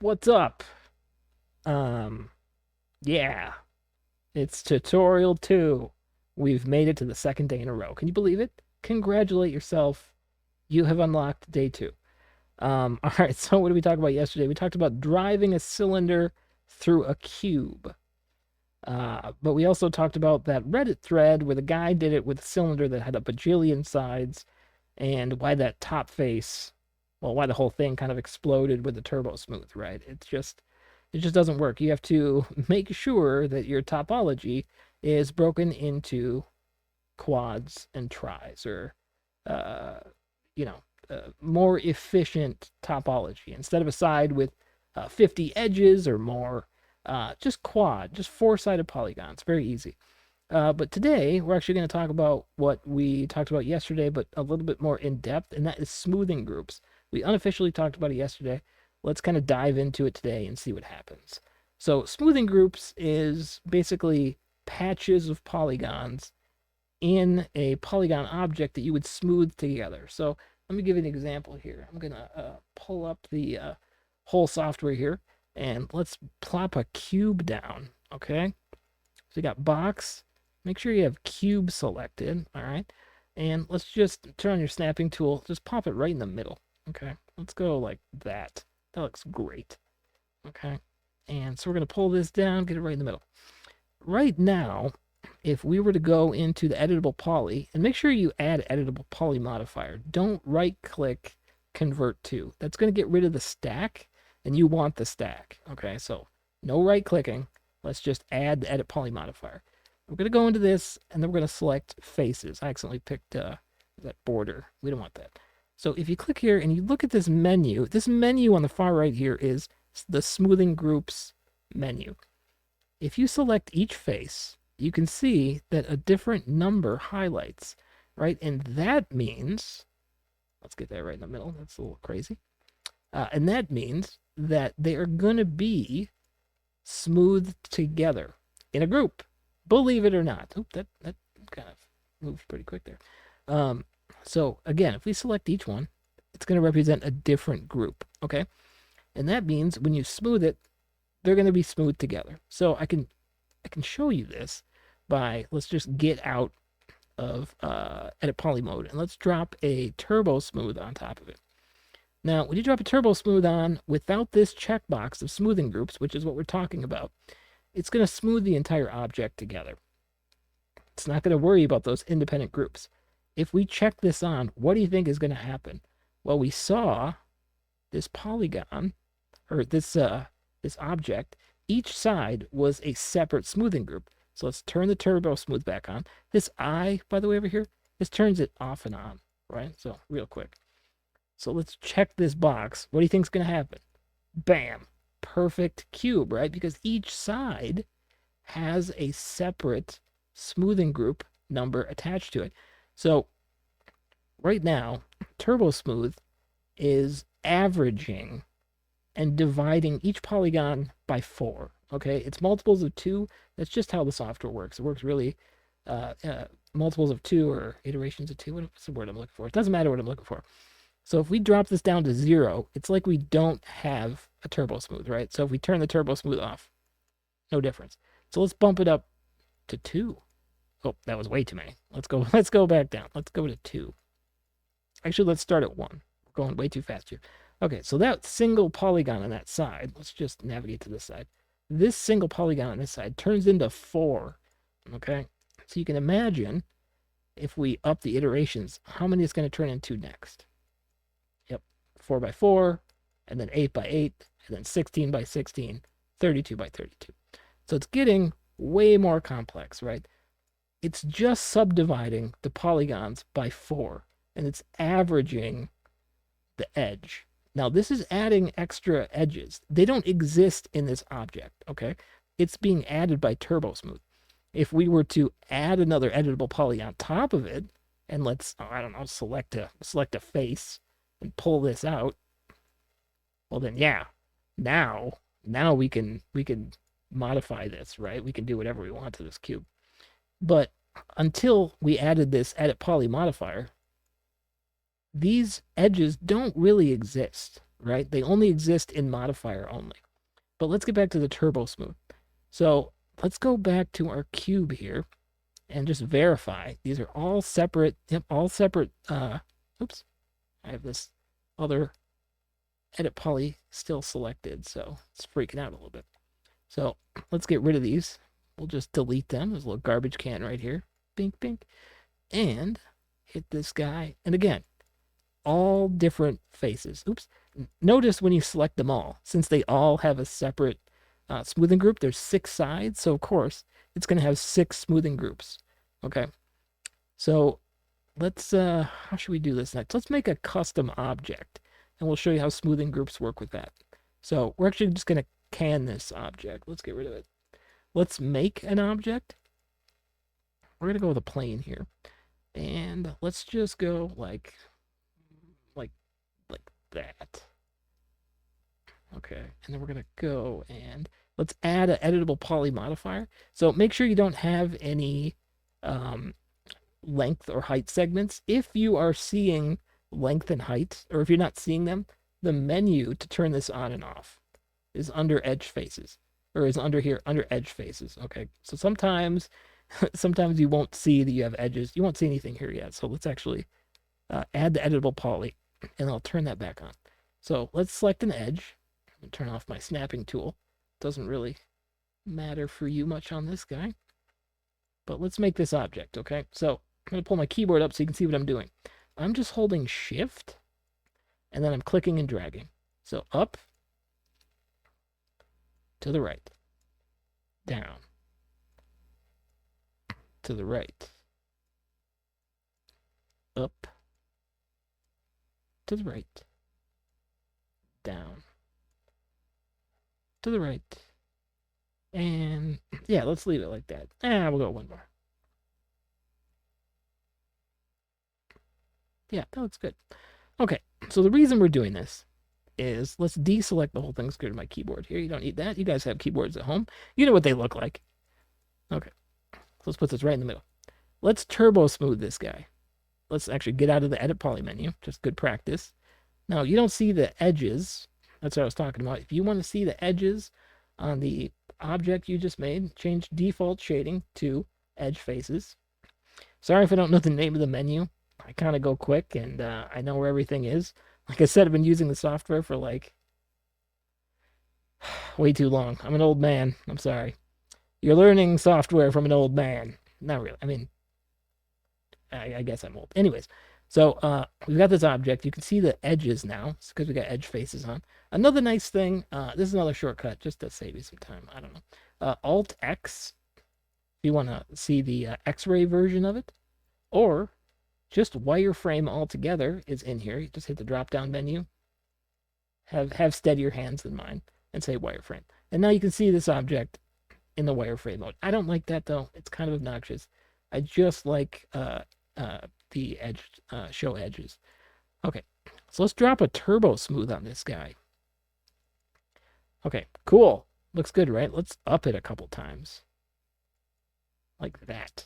What's up? Um, yeah, it's tutorial 2. We've made it to the second day in a row. Can you believe it? Congratulate yourself. You have unlocked day 2. All right, so what did we talk about yesterday? We talked about driving a cylinder through a cube. But we also talked about that Reddit thread where the guy did it with a cylinder that had a bajillion sides and why that top face, well, why the whole thing kind of exploded with the turbo smooth, right? It just doesn't work. You have to make sure that your topology is broken into quads and tries, or uh, you know, more efficient topology. Instead of a side with 50 edges or more, just four-sided polygons. Very easy. But today we're actually going to talk about what we talked about yesterday, but a little bit more in depth, and that is smoothing groups. We unofficially talked about it yesterday. Let's kind of dive into it today and see what happens. So smoothing groups is basically patches of polygons in a polygon object that you would smooth together. So let me give you an example here. I'm going to pull up the whole software here, and let's plop a cube down, okay? So you got box. Make sure you have cube selected, all right? And let's just turn on your snapping tool. Just pop it right in the middle, okay? Let's go like that. That looks great, okay? And so we're going to pull this down, get it right in the middle. Right now, if we were to go into the editable poly, and make sure you add editable poly modifier. Don't right-click convert to. That's going to get rid of the stack, and you want the stack, okay? So no right-clicking. Let's just add the edit poly modifier. We're going to go into this, and then we're going to select faces. I accidentally picked that border. We don't want that. So if you click here and you look at this menu on the far right here is the smoothing groups menu. If you select each face, you can see that a different number highlights, right? And that means, let's get that right in the middle. That's a little crazy. And that means that they are going to be smoothed together in a group. Believe it or not. Oop, that kind of moved pretty quick there. So again, if we select each one, it's going to represent a different group, okay? And that means when you smooth it, they're going to be smoothed together. So I can show you this by, let's just get out of edit poly mode, and let's drop a turbo smooth on top of it. Now, when you drop a turbo smooth on without this checkbox of smoothing groups, which is what we're talking about, it's going to smooth the entire object together. It's not going to worry about those independent groups. If we check this on, what do you think is going to happen? Well, we saw this polygon, or this object, each side was a separate smoothing group. So let's turn the turbo smooth back on. This eye, by the way, over here, this turns it off and on, right? So real quick. So let's check this box. What do you think is going to happen? Bam. Perfect cube, right? Because each side has a separate smoothing group number attached to it. So right now, turbo smooth is averaging and dividing each polygon by 4. Okay, it's multiples of 2. That's just how the software works. It works really multiples of 2 or iterations of 2. What's the word I'm looking for? It doesn't matter what I'm looking for. So if we drop this down to 0, it's like we don't have a turbo smooth, right? So if we turn the turbo smooth off, no difference. So let's bump it up to 2. Oh, that was way too many. Let's go back down. Let's go to 2. Actually, let's start at 1. We're going way too fast here. Okay, so that single polygon on that side, let's just navigate to this side. This single polygon on this side turns into 4, okay? So you can imagine if we up the iterations, how many it's going to turn into next. Yep, 4 by 4, and then 8 by 8, and then 16 by 16, 32 by 32. So it's getting way more complex, right? It's just subdividing the polygons by 4, and it's averaging the edge. Now, this is adding extra edges. They don't exist in this object, okay? It's being added by turbo smooth. If we were to add another editable poly on top of it, and let's, I don't know, select a face and pull this out, well then, yeah, now we can modify this, right? We can do whatever we want to this cube. But until we added this edit poly modifier, these edges don't really exist, right? They only exist in modifier only. But let's get back to the turbo smooth. So let's go back to our cube here and just verify. These are all separate, yep, all separate. Oops, I have this other edit poly still selected, so it's freaking out a little bit. So let's get rid of these. We'll just delete them. There's a little garbage can right here. Bink, bink. And hit this guy. And again, all different faces. Oops. Notice when you select them all, since they all have a separate smoothing group, there's 6 sides. So, of course, it's going to have 6 smoothing groups. Okay. So, let's, how should we do this next? Let's make a custom object, and we'll show you how smoothing groups work with that. So, we're actually just going to can this object. Let's get rid of it. Let's make an object. We're going to go with a plane here. And let's just go like that. Okay, and then we're gonna go and let's add an editable poly modifier. So make sure you don't have any length or height segments. If you are seeing length and height, or if you're not seeing them, the menu to turn this on and off is under edge faces, or is under here, under edge faces. Okay, so sometimes you won't see that you have edges. You won't see anything here yet. So let's actually add the editable poly, and I'll turn that back on. So let's select an edge and turn off my snapping tool. Doesn't really matter for you much on this guy. But let's make this object, okay? So I'm going to pull my keyboard up so you can see what I'm doing. I'm just holding shift, and then I'm clicking and dragging. So up, to the right, down, to the right, up, to the right, down, to the right, and yeah, let's leave it like that. We'll go one more. Yeah, that looks good. Okay, so the reason we're doing this is let's deselect the whole thing. Let's go to my keyboard here. You don't need that. You guys have keyboards at home. You know what they look like. Okay, so let's put this right in the middle. Let's turbo smooth this guy. Let's actually get out of the edit poly menu. Just good practice. Now, you don't see the edges. That's what I was talking about. If you want to see the edges on the object you just made, change default shading to edge faces. Sorry if I don't know the name of the menu. I kind of go quick, and I know where everything is. Like I said, I've been using the software for like way too long. I'm an old man. I'm sorry. You're learning software from an old man. Not really. I mean, I guess I'm old. Anyways, so we've got this object. You can see the edges now. It's because we got edge faces on. Another nice thing, this is another shortcut just to save you some time. I don't know. Alt-X if you want to see the X-ray version of it. Or just wireframe altogether is in here. You just hit the drop-down menu. Have steadier hands than mine and say wireframe. And now you can see this object in the wireframe mode. I don't like that, though. It's kind of obnoxious. I just like the edge, show edges. Okay, so let's drop a turbo smooth on this guy. Okay, cool. Looks good, right? Let's up it a couple times. Like that.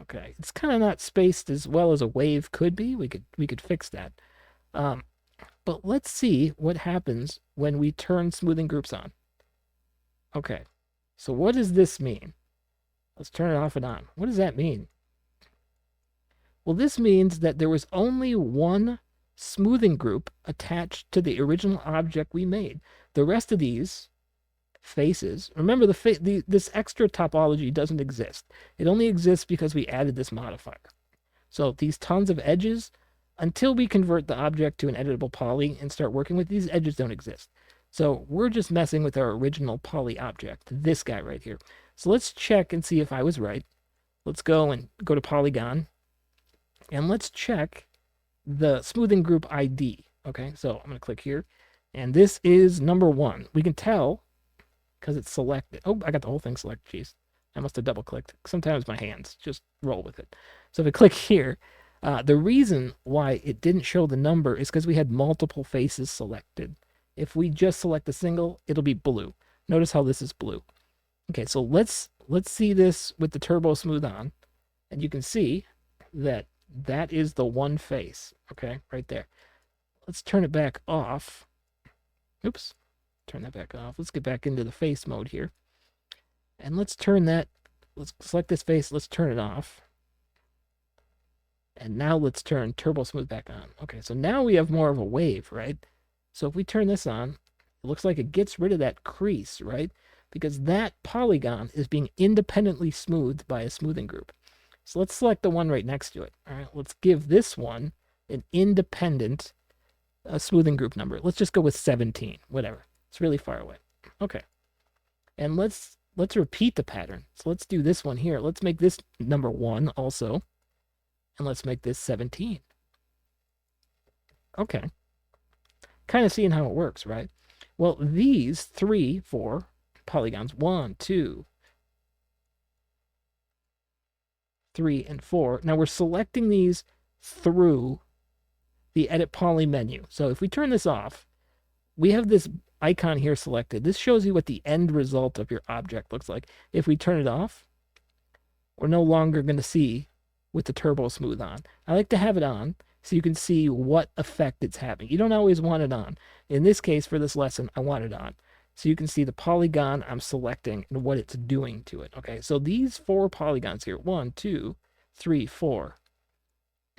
Okay, it's kind of not spaced as well as a wave could be. We could fix that. But let's see what happens when we turn smoothing groups on. Okay, so what does this mean? Let's turn it off and on. What does that mean? Well, this means that there was only one smoothing group attached to the original object we made. The rest of these faces, remember this extra topology doesn't exist. It only exists because we added this modifier. So these tons of edges, until we convert the object to an editable poly and start working with these edges, don't exist. So we're just messing with our original poly object, this guy right here. So let's check and see if I was right. Let's go to Polygon, and let's check the smoothing group ID. Okay, so I'm going to click here, and this is number 1. We can tell because it's selected. Oh, I got the whole thing selected. Jeez, I must have double-clicked. Sometimes my hands just roll with it. So if I click here, the reason why it didn't show the number is because we had multiple faces selected. If we just select a single, it'll be blue. Notice how this is blue. Okay, so let's see this with the turbo smooth on, and you can see that is the one face. Okay, right there. Let's turn it back off. Oops. Turn that back off. Let's get back into the face mode here. And let's turn that, let's select this face, let's turn it off. And now let's turn Turbo Smooth back on. Okay, so now we have more of a wave, right? So if we turn this on, it looks like it gets rid of that crease, right? Because that polygon is being independently smoothed by a smoothing group. So let's select the one right next to it. All right, let's give this one an independent smoothing group number. Let's just go with 17, whatever. It's really far away. Okay. And let's repeat the pattern. So let's do this one here. Let's make this number 1 also. And let's make this 17. Okay. Kind of seeing how it works, right? Well, these 4 polygons, 1, 2, 3, and 4. Now we're selecting these through the Edit Poly menu. So if we turn this off, we have this icon here selected. This shows you what the end result of your object looks like. If we turn it off, we're no longer going to see with the Turbo Smooth on. I like to have it on so you can see what effect it's having. You don't always want it on. In this case, for this lesson, I want it on. So you can see the polygon I'm selecting and what it's doing to it. Okay, so these 4 polygons here, 1, 2, 3, 4.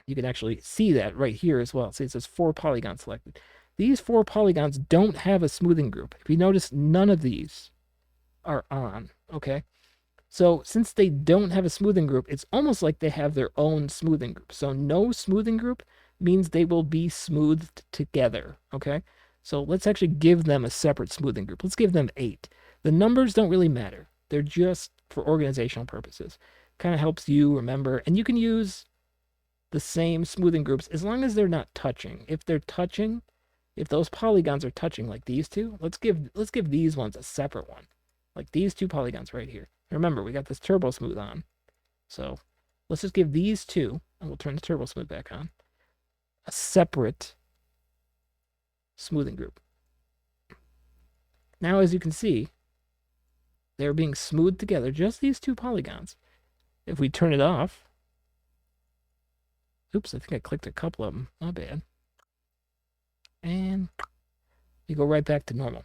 You can actually see that right here as well. See, it says 4 polygons selected. These 4 polygons don't have a smoothing group. If you notice, none of these are on, okay? So since they don't have a smoothing group, it's almost like they have their own smoothing group. So no smoothing group means they will be smoothed together, okay? So let's actually give them a separate smoothing group. Let's give them 8. The numbers don't really matter. They're just for organizational purposes. Kind of helps you remember. And you can use the same smoothing groups as long as they're not touching. If they're touching, if those polygons are touching like these two, let's give these ones a separate one. Like these 2 polygons right here. Remember, we got this Turbo Smooth on. So let's just give these 2, and we'll turn the Turbo Smooth back on, a separate smoothing group. Now, as you can see, they're being smoothed together, just these 2 polygons. If we turn it off, oops, I think I clicked a couple of them. My bad. And you go right back to normal.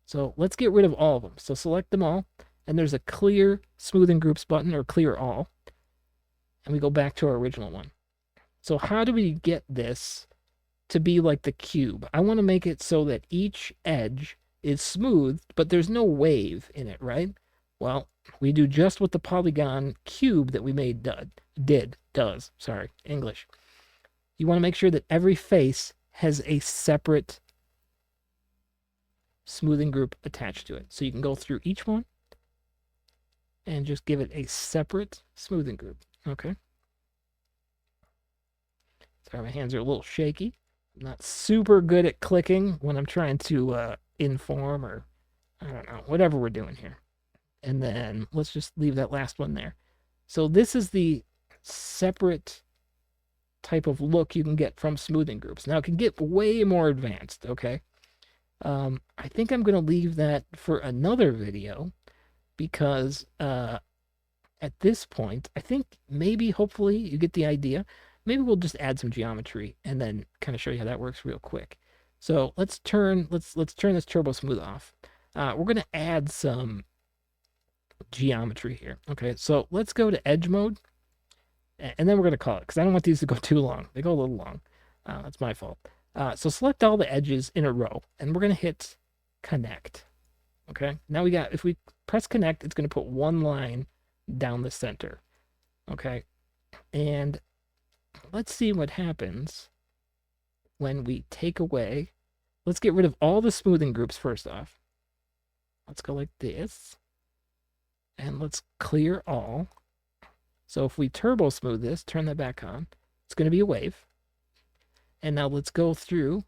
So let's get rid of all of them. So select them all, and there's a clear smoothing groups button, or clear all, and we go back to our original one. So how do we get this to be like the cube? I want to make it so that each edge is smooth, but there's no wave in it, right? Well, we do just what the polygon cube that we made does. Sorry, English. You want to make sure that every face has a separate smoothing group attached to it. So you can go through each one and just give it a separate smoothing group. Okay. Sorry, my hands are a little shaky. I'm not super good at clicking when I'm trying to inform, or I don't know, whatever we're doing here. And then let's just leave that last one there. So this is the separate type of look you can get from smoothing groups. Now it can get way more advanced, okay? I think I'm going to leave that for another video because at this point, I think maybe, hopefully, you get the idea. Maybe we'll just add some geometry and then kind of show you how that works real quick. So let's turn this Turbo Smooth off. We're going to add some geometry here. Okay, so let's go to edge mode, and then we're going to call it, because I don't want these to go too long. They go a little long. That's my fault. So select all the edges in a row, and we're going to hit connect. Okay, now if we press connect, it's going to put one line down the center. Okay, and let's see what happens when we take away. Let's get rid of all the smoothing groups first off. Let's go like this, and let's clear all. So if we turbo smooth this, turn that back on, it's going to be a wave. And now let's go through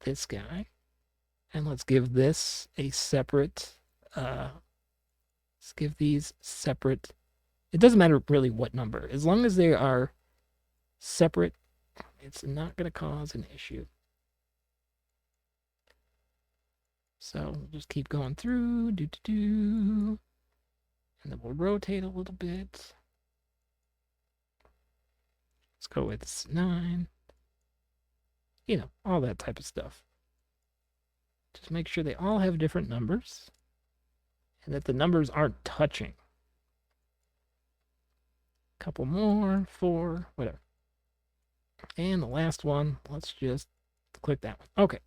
this guy, and let's give this a separate, let's give these separate. It doesn't matter really what number. As long as they are separate, it's not going to cause an issue. So we'll just keep going through, and then we'll rotate a little bit. Let's go with 9. You know, all that type of stuff. Just make sure they all have different numbers and that the numbers aren't touching. Couple more, 4, whatever. And the last one, let's just click that one. Okay.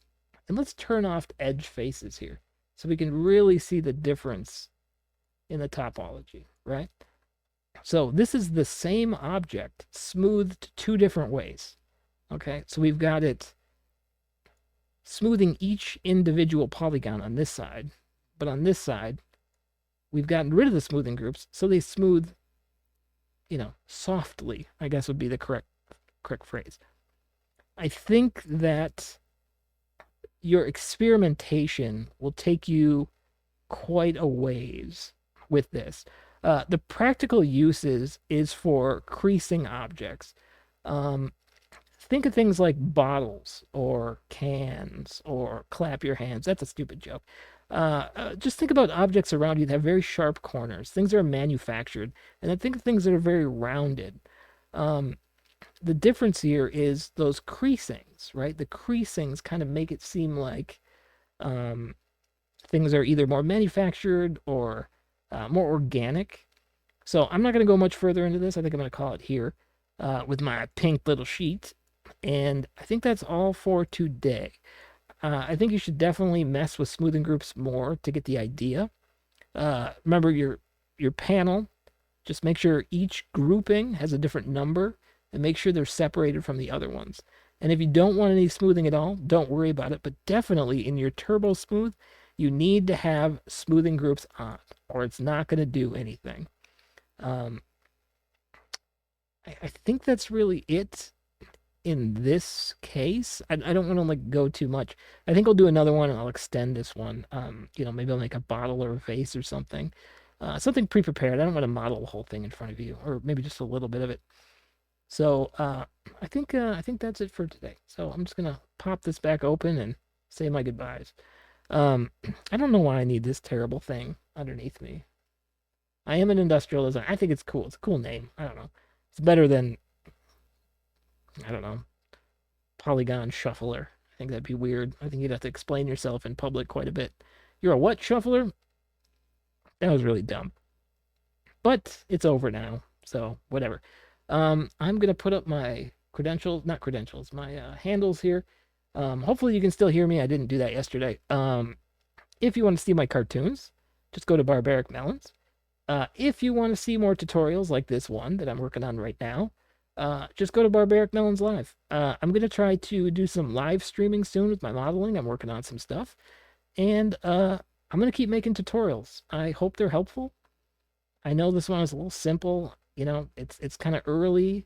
And let's turn off edge faces here so we can really see the difference in the topology, right? So this is the same object smoothed 2 different ways. Okay, so we've got it smoothing each individual polygon on this side, but on this side, we've gotten rid of the smoothing groups, so they smooth, softly, I guess would be the correct phrase. I think that your experimentation will take you quite a ways with this. The practical uses is for creasing objects. Think of things like bottles or cans or clap your hands. That's a stupid joke. Just think about objects around you that have very sharp corners, things that are manufactured, and then think of things that are very rounded. The difference here is those creasings, right? The creasings kind of make it seem like things are either more manufactured or more organic. So I'm not going to go much further into this. I think I'm going to call it here with my pink little sheet. And I think that's all for today. I think you should definitely mess with smoothing groups more to get the idea. Remember your panel. Just make sure each grouping has a different number and make sure they're separated from the other ones. And if you don't want any smoothing at all, don't worry about it. But definitely in your turbo smooth, you need to have smoothing groups on or it's not going to do anything. I think that's really it in this case. I don't want to like go too much. I think I'll do another one and I'll extend this one. Maybe I'll make a bottle or a vase or something. Something pre-prepared. I don't want to model the whole thing in front of you, or maybe just a little bit of it. So I think that's it for today. So I'm just gonna pop this back open and say my goodbyes. I don't know why I need this terrible thing underneath me. I am an industrial designer. I think it's cool. It's a cool name. I don't know. It's better than, I don't know, Polygon Shuffler. I think that'd be weird. I think you'd have to explain yourself in public quite a bit. You're a what shuffler? That was really dumb. But it's over now, so whatever. I'm gonna put up my my handles here. Hopefully you can still hear me. I didn't do that yesterday. If you want to see my cartoons, just go to Barbaric Melons. If you want to see more tutorials like this one that I'm working on right now, just go to Barbaric Melons Live. I'm going to try to do some live streaming soon with my modeling. I'm working on some stuff. And I'm going to keep making tutorials. I hope they're helpful. I know this one is a little simple. It's kind of early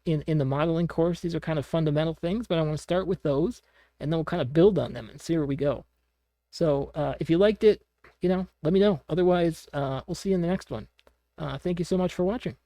in the modeling course. These are kind of fundamental things, but I want to start with those, and then we'll kind of build on them and see where we go. So if you liked it, let me know. Otherwise, we'll see you in the next one. Thank you so much for watching.